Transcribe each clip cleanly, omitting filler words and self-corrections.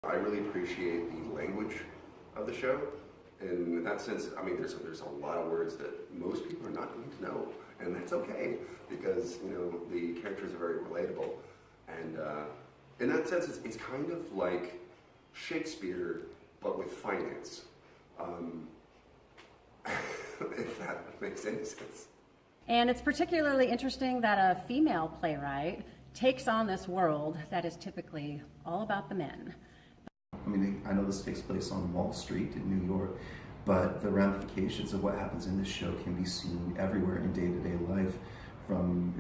I really appreciate the language of the show. And in that sense, I mean, there's a lot of words that most people are not going to know, and that's okay, because, you know, the characters are very relatable. And in that sense, it's kind of like Shakespeare, but with finance. If that makes any sense. And it's particularly interesting that a female playwright takes on this world that is typically all about the men. I mean, I know this takes place on Wall Street in New York, but the ramifications of what happens in this show can be seen everywhere in day-to-day life, from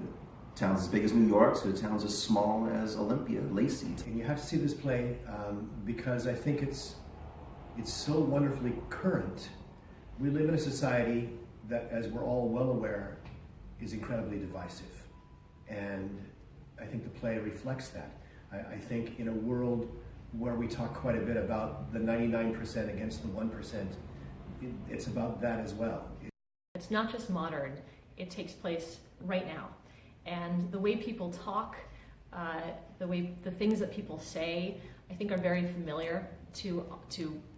towns as big as New York to towns as small as Olympia, Lacey. And you have to see this play because I think it's so wonderfully current. We live in a society that, as we're all well aware, is incredibly divisive. And I think the play reflects that. I think in a world where we talk quite a bit about the 99% against the 1%, it's about that as well. It's not just modern, it takes place right now. And the way people talk, the things that people say, I think are very familiar to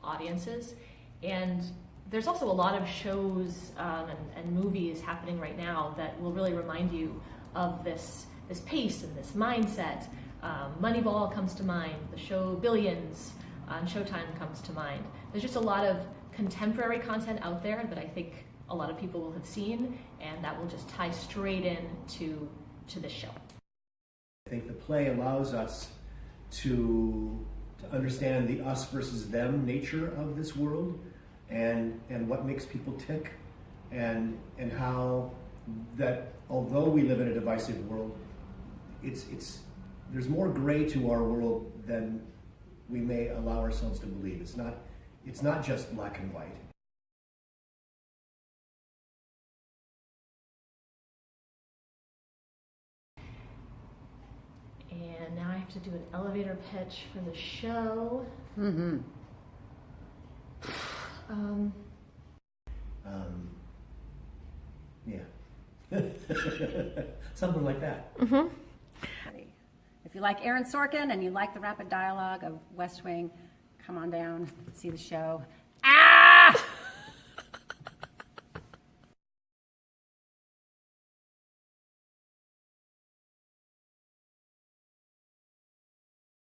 audiences. And there's also a lot of shows and movies happening right now that will really remind you of this pace and this mindset. Moneyball comes to mind, the show Billions on Showtime comes to mind. There's just a lot of contemporary content out there that I think a lot of people will have seen, and that will just tie straight in to this show. I think the play allows us to understand the us versus them nature of this world, and what makes people tick, and how that although we live in a divisive world, there's more gray to our world than we may allow ourselves to believe. It's not just black and white. And now I have to do an elevator pitch for the show. Mm-hmm. Yeah. Something like that. Mm-hmm. If you like Aaron Sorkin and you like the rapid dialogue of West Wing, come on down, see the show.